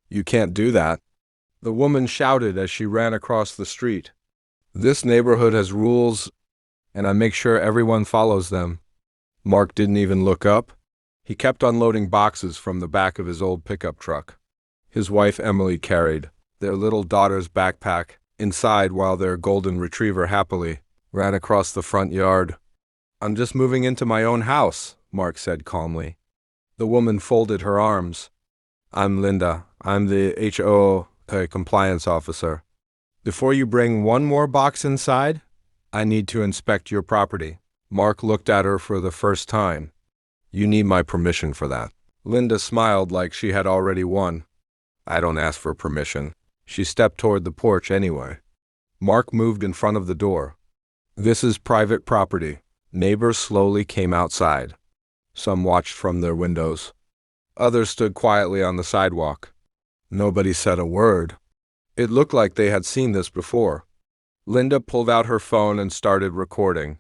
You can't do that. The woman shouted as she ran across the street. This neighborhood has rules, and I make sure everyone follows them. Mark didn't even look up. He kept unloading boxes from the back of his old pickup truck. His wife Emily carried their little daughter's backpack inside while their golden retriever happily ran across the front yard. I'm just moving into my own house, Mark said calmly. The woman folded her arms. I'm Linda. I'm the HOA compliance officer. Before you bring one more box inside, I need to inspect your property. Mark looked at her for the first time. You need my permission for that. Linda smiled like she had already won. I don't ask for permission. She stepped toward the porch anyway. Mark moved in front of the door. This is private property. Neighbors slowly came outside. Some watched from their windows. Others stood quietly on the sidewalk. Nobody said a word. It looked like they had seen this before. Linda pulled out her phone and started recording.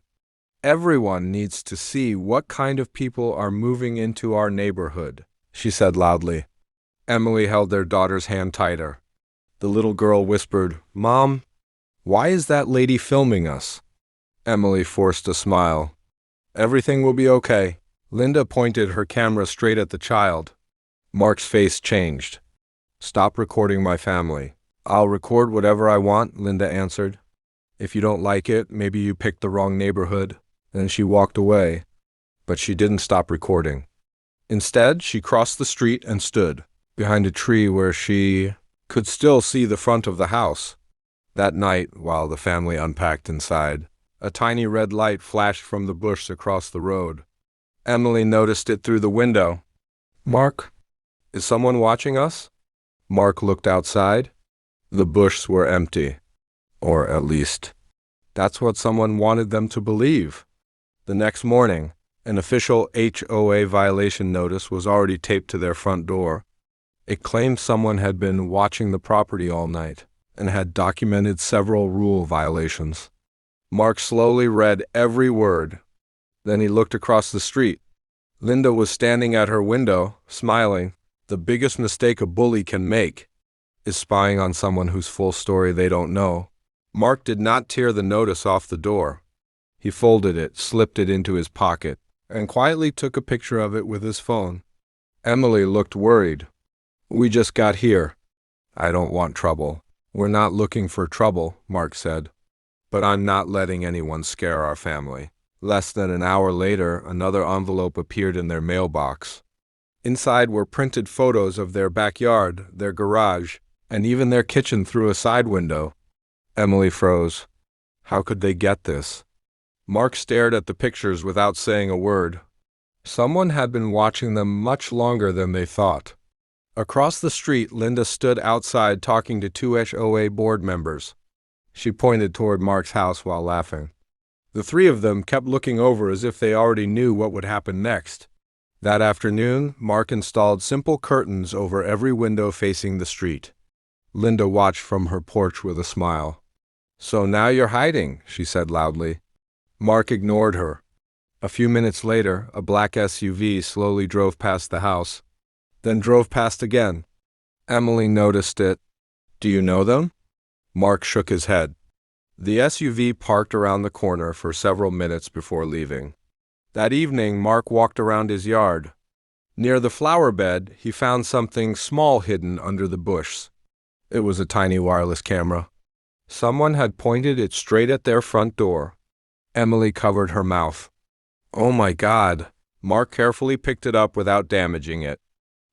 Everyone needs to see what kind of people are moving into our neighborhood, she said loudly. Emily held their daughter's hand tighter. The little girl whispered, Mom, why is that lady filming us? Emily forced a smile. Everything will be okay. Linda pointed her camera straight at the child. Mark's face changed. Stop recording my family. I'll record whatever I want, Linda answered. If you don't like it, maybe you picked the wrong neighborhood. Then she walked away, but she didn't stop recording. Instead, she crossed the street and stood behind a tree where she could still see the front of the house. That night, while the family unpacked inside, a tiny red light flashed from the bush across the road. Emily noticed it through the window. Mark, is someone watching us? Mark looked outside. The bushes were empty. Or at least, that's what someone wanted them to believe. The next morning, an official HOA violation notice was already taped to their front door. It claimed someone had been watching the property all night and had documented several rule violations. Mark slowly read every word. Then he looked across the street. Linda was standing at her window, smiling. The biggest mistake a bully can make is spying on someone whose full story they don't know. Mark did not tear the notice off the door. He folded it, slipped it into his pocket, and quietly took a picture of it with his phone. Emily looked worried. We just got here. I don't want trouble. We're not looking for trouble, Mark said. But I'm not letting anyone scare our family. Less than an hour later, another envelope appeared in their mailbox. Inside were printed photos of their backyard, their garage, and even their kitchen through a side window. Emily froze. How could they get this? Mark stared at the pictures without saying a word. Someone had been watching them much longer than they thought. Across the street, Linda stood outside talking to two HOA board members. She pointed toward Mark's house while laughing. The three of them kept looking over as if they already knew what would happen next. That afternoon, Mark installed simple curtains over every window facing the street. Linda watched from her porch with a smile. So now you're hiding, she said loudly. Mark ignored her. A few minutes later, a black SUV slowly drove past the house, then drove past again. Emily noticed it. Do you know them? Mark shook his head. The SUV parked around the corner for several minutes before leaving. That evening, Mark walked around his yard. Near the flower bed, he found something small hidden under the bush. It was a tiny wireless camera. Someone had pointed it straight at their front door. Emily covered her mouth. Oh my God! Mark carefully picked it up without damaging it.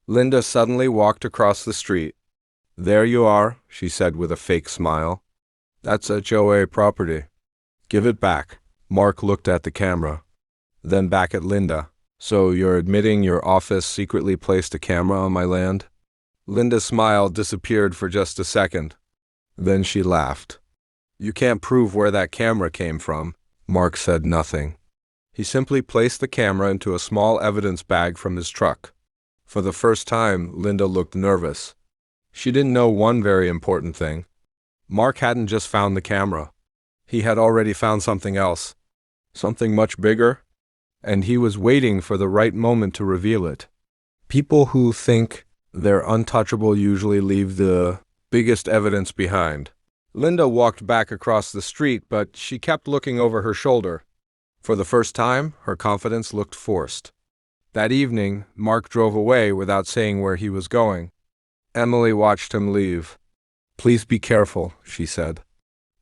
Linda suddenly walked across the street. There you are, she said with a fake smile. That's HOA property. Give it back. Mark looked at the camera, then back at Linda. So you're admitting your office secretly placed a camera on my land? Linda's smile disappeared for just a second. Then she laughed. You can't prove where that camera came from. Mark said nothing. He simply placed the camera into a small evidence bag from his truck. For the first time, Linda looked nervous. She didn't know one very important thing. Mark hadn't just found the camera. He had already found something else. Something much bigger. And he was waiting for the right moment to reveal it. People who think They're untouchable, usually leave the biggest evidence behind. Linda walked back across the street, but she kept looking over her shoulder. For the first time, her confidence looked forced. That evening, Mark drove away without saying where he was going. Emily watched him leave. "Please be careful," she said.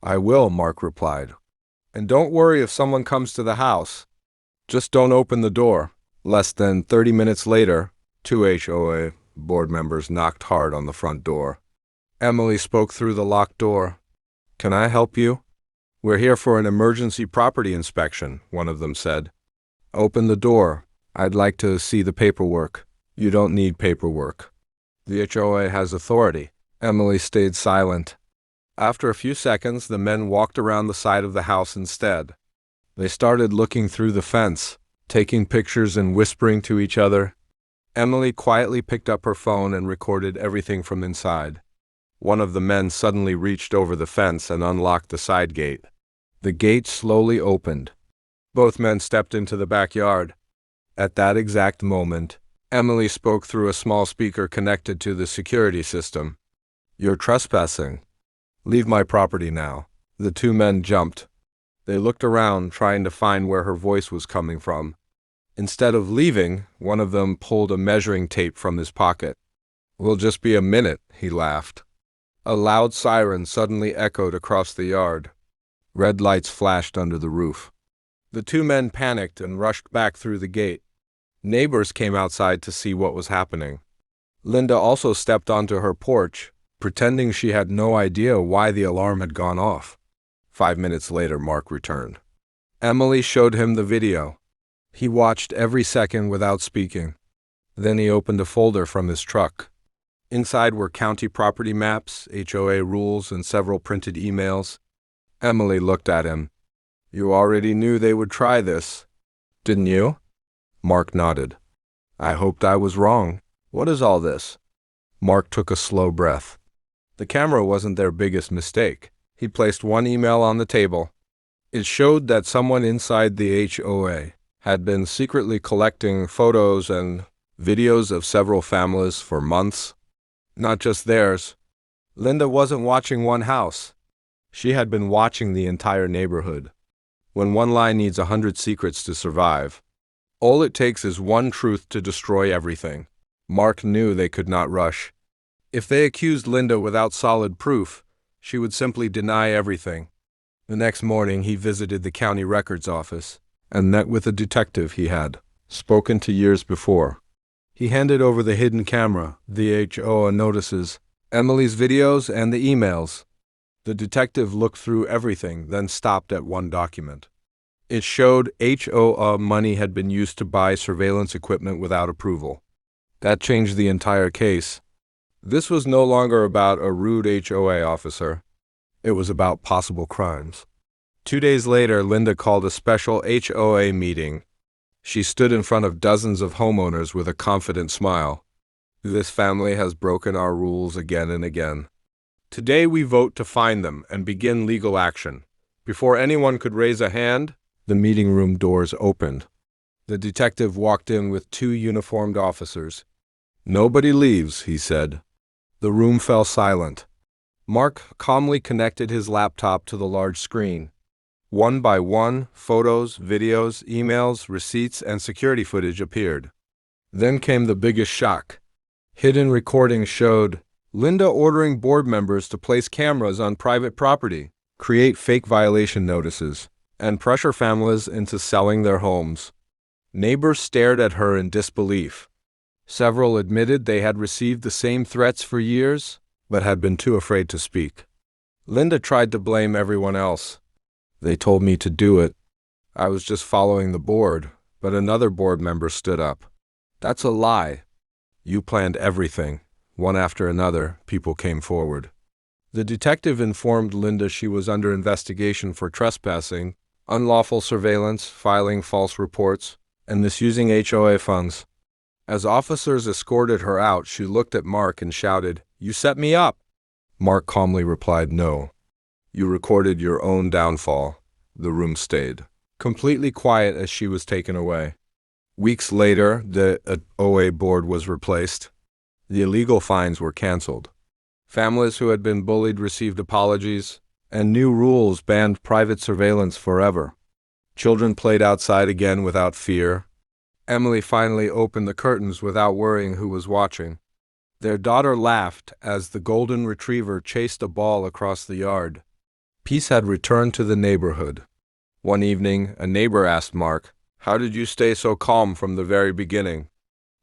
"I will," Mark replied. "And don't worry if someone comes to the house. Just don't open the door." Less than 30 minutes later, 2 HOA board members knocked hard on the front door. Emily spoke through the locked door. "Can I help you?" "We're here for an emergency property inspection," one of them said. "Open the door. I'd like to see the paperwork." "You don't need paperwork. The HOA has authority." Emily stayed silent. After a few seconds, the men walked around the side of the house instead. They started looking through the fence, taking pictures and whispering to each other. Emily quietly picked up her phone and recorded everything from inside. One of the men suddenly reached over the fence and unlocked the side gate. The gate slowly opened. Both men stepped into the backyard. At that exact moment, Emily spoke through a small speaker connected to the security system. "You're trespassing. Leave my property now." The two men jumped. They looked around, trying to find where her voice was coming from. Instead of leaving, one of them pulled a measuring tape from his pocket. "We'll just be a minute," he laughed. A loud siren suddenly echoed across the yard. Red lights flashed under the roof. The two men panicked and rushed back through the gate. Neighbors came outside to see what was happening. Linda also stepped onto her porch, pretending she had no idea why the alarm had gone off. 5 minutes later, Mark returned. Emily showed him the video. He watched every second without speaking. Then he opened a folder from his truck. Inside were county property maps, HOA rules, and several printed emails. Emily looked at him. "You already knew they would try this, didn't you?" Mark nodded. "I hoped I was wrong. What is all this?" Mark took a slow breath. The camera wasn't their biggest mistake. He placed one email on the table. It showed that someone inside the HOA had been secretly collecting photos and videos of several families for months. Not just theirs. Linda wasn't watching one house. She had been watching the entire neighborhood. When one lie needs 100 secrets to survive, all it takes is one truth to destroy everything. Mark knew they could not rush. If they accused Linda without solid proof, she would simply deny everything. The next morning, he visited the county records office and met with a detective he had spoken to years before. He handed over the hidden camera, the HOA notices, Emily's videos, and the emails. The detective looked through everything, then stopped at one document. It showed HOA money had been used to buy surveillance equipment without approval. That changed the entire case. This was no longer about a rude HOA officer. It was about possible crimes. 2 days later, Linda called a special HOA meeting. She stood in front of dozens of homeowners with a confident smile. "This family has broken our rules again and again. Today we vote to fine them and begin legal action." Before anyone could raise a hand, the meeting room doors opened. The detective walked in with 2 uniformed officers. "Nobody leaves," he said. The room fell silent. Mark calmly connected his laptop to the large screen. One by one, photos, videos, emails, receipts, and security footage appeared. Then came the biggest shock. Hidden recordings showed Linda ordering board members to place cameras on private property, create fake violation notices, and pressure families into selling their homes. Neighbors stared at her in disbelief. Several admitted they had received the same threats for years, but had been too afraid to speak. Linda tried to blame everyone else. "They told me to do it. I was just following the board," but another board member stood up. "That's a lie. You planned everything." One after another, people came forward. The detective informed Linda she was under investigation for trespassing, unlawful surveillance, filing false reports, and misusing HOA funds. As officers escorted her out, she looked at Mark and shouted, "You set me up!" Mark calmly replied, "No. You recorded your own downfall." The room stayed completely quiet as she was taken away. Weeks later, the OA board was replaced. The illegal fines were canceled. Families who had been bullied received apologies, and new rules banned private surveillance forever. Children played outside again without fear. Emily finally opened the curtains without worrying who was watching. Their daughter laughed as the golden retriever chased a ball across the yard. Peace had returned to the neighborhood. One evening, a neighbor asked Mark, "How did you stay so calm from the very beginning?"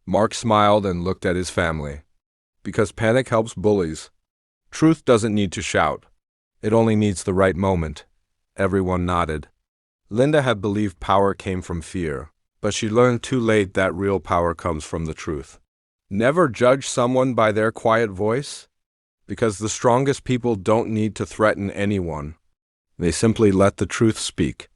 Mark smiled and looked at his family. Because panic helps bullies. Truth doesn't need to shout. It only needs the right moment. Everyone nodded. Linda had believed power came from fear, but she learned too late that real power comes from the truth. Never judge someone by their quiet voice, because the strongest people don't need to threaten anyone. They simply let the truth speak.